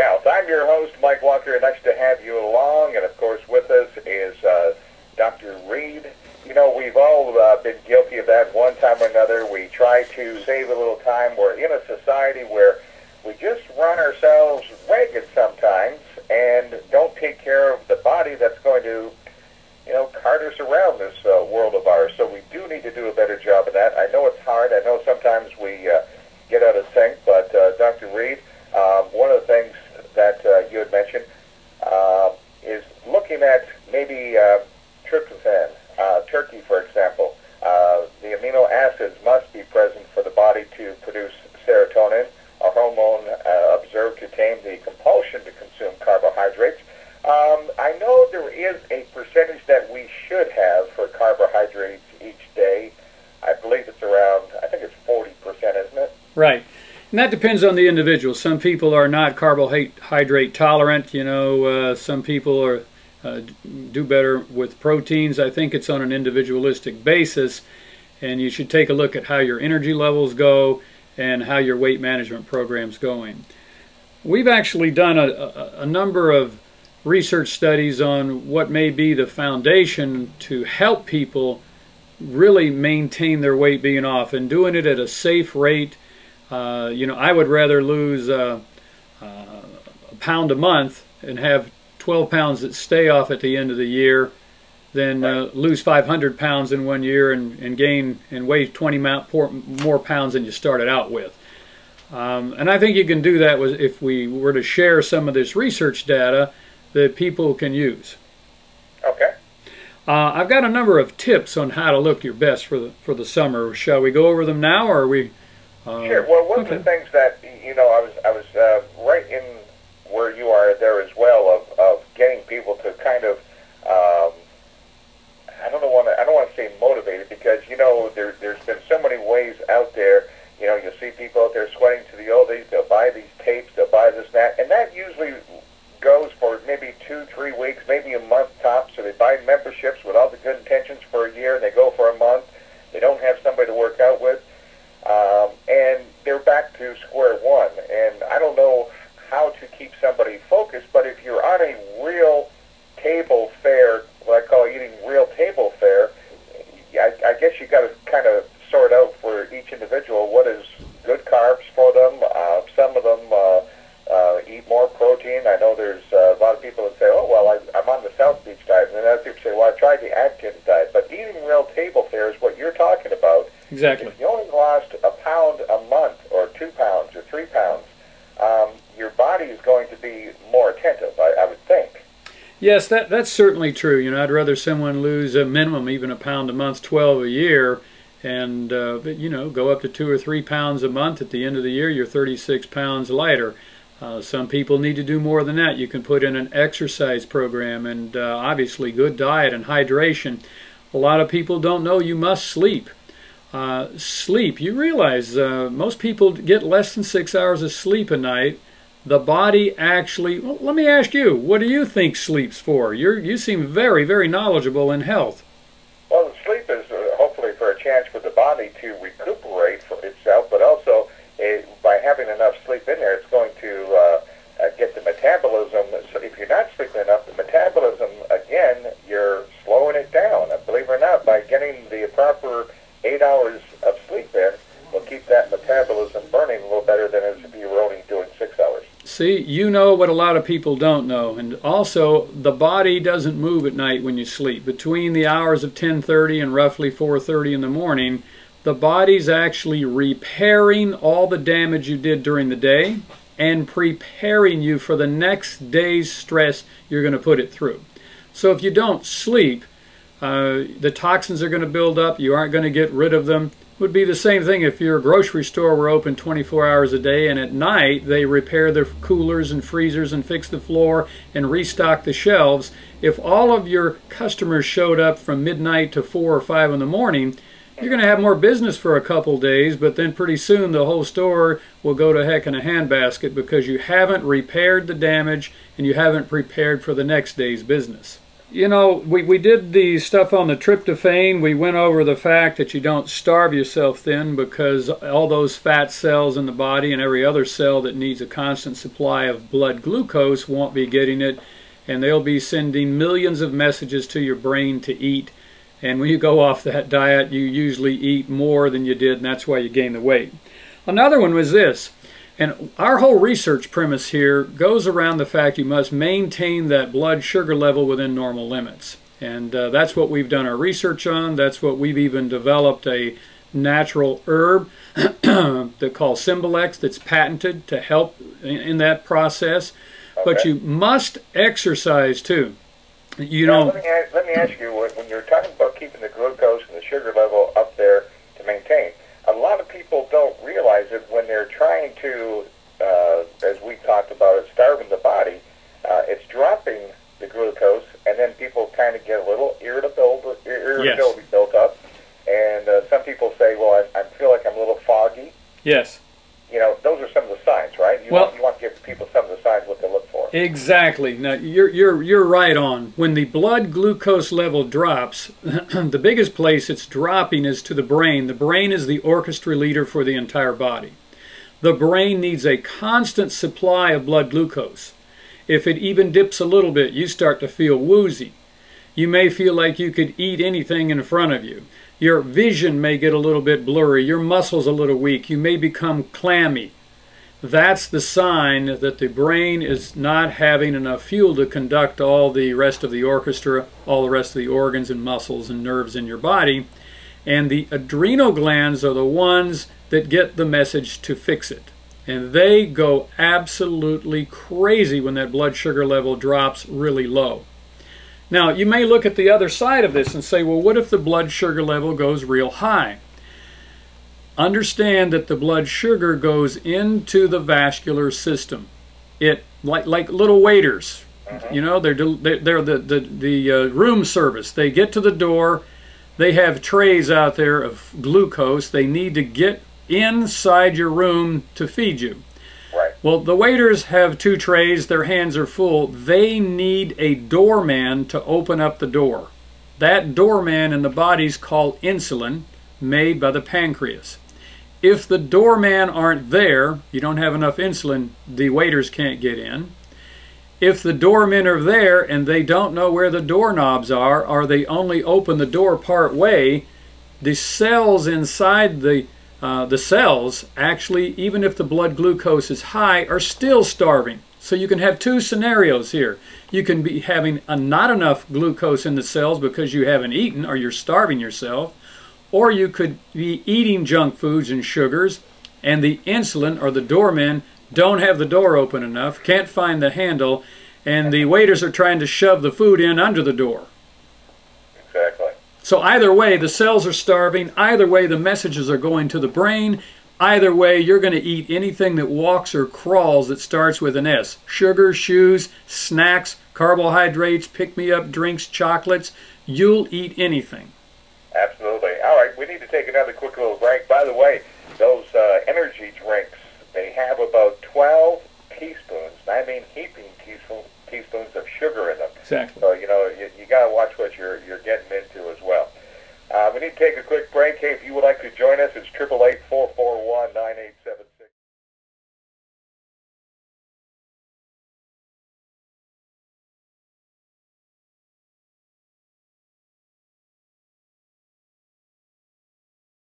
Health. I'm your host, Mike Walker. Nice to have you along. And, of course, with us is Dr. Reed. You know, we've all been guilty of that one time or another. We try to save a little time. We're in a society where we just run ourselves ragged sometimes and don't take care of the body that's going to, cart us around this world of ours. So we do need to do a better job of that. I know it's hard. I know sometimes we get out of sync. But, Dr. Reed, one of the things that you had mentioned is looking at maybe tryptophan, turkey, for example. The amino acids must be present for the body to produce serotonin, a hormone observed to tame the compulsion to consume carbohydrates. I know there is a percentage that we should have for carbohydrates each day. I believe it's around, I think it's 40%, isn't it? Right. And that depends on the individual. Some people are not carbohydrate tolerant. Some people do better with proteins. I think it's on an individualistic basis, and you should take a look at how your energy levels go and how your weight management program's going. We've actually done a number of research studies on what may be the foundation to help people really maintain their weight being off and doing it at a safe rate. I would rather lose a pound a month and have 12 pounds that stay off at the end of the year than lose 500 pounds in 1 year and gain and weigh 20 more pounds than you started out with. And I think you can do that if we were to share some of this research data that people can use. Okay. I've got a number of tips on how to look your best for the summer. Shall we go over them now, or are we? Sure. Well, one of the things that I was right in where you are there as well of getting people to kind of I don't want to say motivated, because there's been so many ways out there. You'll see people out there sweating to the oldies. They'll buy these tapes. They'll buy this and that, and that usually goes for maybe 2-3 weeks, maybe a month tops. So they buy memberships with all the good intentions for a year, and they go for a month. They don't have somebody to work out with, and they're back to square one. And I don't know how to keep somebody focused, but if you're on a real table fare, what I call eating real table fare, I guess you got to kind of sort out for each individual what is good carbs for them. Some of them eat more protein. I know there's a lot of people that say, oh, well, I'm on the South Beach diet. And then other people say, well, I tried the Atkins diet. But eating real table fare is what you're talking about. Exactly. If you only lost a pound a month, or 2 pounds, or 3 pounds, your body is going to be more attentive, I would think. Yes, that's certainly true. I'd rather someone lose a minimum, even a pound a month, 12 a year, and go up to 2 or 3 pounds a month. At the end of the year, you're 36 pounds lighter. Some people need to do more than that. You can put in an exercise program and obviously good diet and hydration. A lot of people don't know you must sleep. Sleep, you realize most people get less than 6 hours of sleep a night. The body actually, well, let me ask you, what do you think sleep's for? You seem very, very knowledgeable in health. Well, sleep is hopefully for a chance for the body to recuperate for itself, but also by having enough sleep in there, it's going to get the metabolism. So if you're not sleeping enough, the metabolism, again, you're slowing it down. And believe it or not, by getting the proper 8 hours of sleep in, will keep that metabolism burning a little better than if you were only doing 6 hours. See, you know what a lot of people don't know. And also, the body doesn't move at night when you sleep. Between the hours of 10:30 and roughly 4:30 in the morning, the body's actually repairing all the damage you did during the day and preparing you for the next day's stress you're going to put it through. So if you don't sleep, the toxins are going to build up. You aren't going to get rid of them. It would be the same thing if your grocery store were open 24 hours a day and at night they repair their coolers and freezers and fix the floor and restock the shelves. If all of your customers showed up from midnight to 4 or 5 in the morning, you're going to have more business for a couple days, but then pretty soon the whole store will go to heck in a handbasket because you haven't repaired the damage and you haven't prepared for the next day's business. You know, we did the stuff on the tryptophan. We went over the fact that you don't starve yourself thin, because all those fat cells in the body and every other cell that needs a constant supply of blood glucose won't be getting it, and they'll be sending millions of messages to your brain to eat. And when you go off that diet, you usually eat more than you did, and that's why you gain the weight. Another one was this. And our whole research premise here goes around the fact you must maintain that blood sugar level within normal limits. And that's what we've done our research on. That's what we've even developed a natural herb that called Symbalex that's patented to help in that process. Okay. But you must exercise too. You know. Let me ask you, when you're talking about keeping the glucose and the sugar level up there to maintain, a lot of people don't realize it when they're trying to, as we talked about it, starving the body. It's dropping the glucose, and then people kind of get a little irritability Yes. built up. And some people say, well, I feel like I'm a little foggy. Yes. You know, those are some of the signs, right? You want to give people some of the signs what to look for. Exactly. Now you're right on. When the blood glucose level drops, the biggest place it's dropping is to the brain. The brain is the orchestra leader for the entire body. The brain needs a constant supply of blood glucose. If it even dips a little bit, you start to feel woozy. You may feel like you could eat anything in front of you. Your vision may get a little bit blurry. Your muscles a little weak. You may become clammy. That's the sign that the brain is not having enough fuel to conduct all the rest of the orchestra, all the rest of the organs and muscles and nerves in your body. And the adrenal glands are the ones that get the message to fix it. And they go absolutely crazy when that blood sugar level drops really low. Now, you may look at the other side of this and say, well, what if the blood sugar level goes real high? Understand that the blood sugar goes into the vascular system. It like little waiters, you know, they're the room service. They get to the door, they have trays out there of glucose. They need to get inside your room to feed you. Right. Well, the waiters have 2 trays, their hands are full. They need a doorman to open up the door. That doorman in the body is called insulin, made by the pancreas. If the doorman aren't there, you don't have enough insulin, the waiters can't get in. If the doormen are there and they don't know where the doorknobs are, or they only open the door part way, the cells inside the cells, actually, even if the blood glucose is high, are still starving. So you can have 2 scenarios here. You can be having not enough glucose in the cells because you haven't eaten or you're starving yourself, or you could be eating junk foods and sugars, and the insulin or the doorman don't have the door open enough, can't find the handle, and the waiters are trying to shove the food in under the door. Exactly. So either way, the cells are starving. Either way, the messages are going to the brain. Either way, you're going to eat anything that walks or crawls that starts with an S. Sugar, shoes, snacks, carbohydrates, pick-me-up drinks, chocolates. You'll eat anything. Absolutely. All right, we need to take another quick little break. By the way, those energy drinks, they have about 12 teaspoons, and I mean heaping teaspoons of sugar in them. Exactly. So, you know, you got to watch what you're getting into as well. We need to take a quick break. Hey, if you would like to join us, it's 888-441-9860.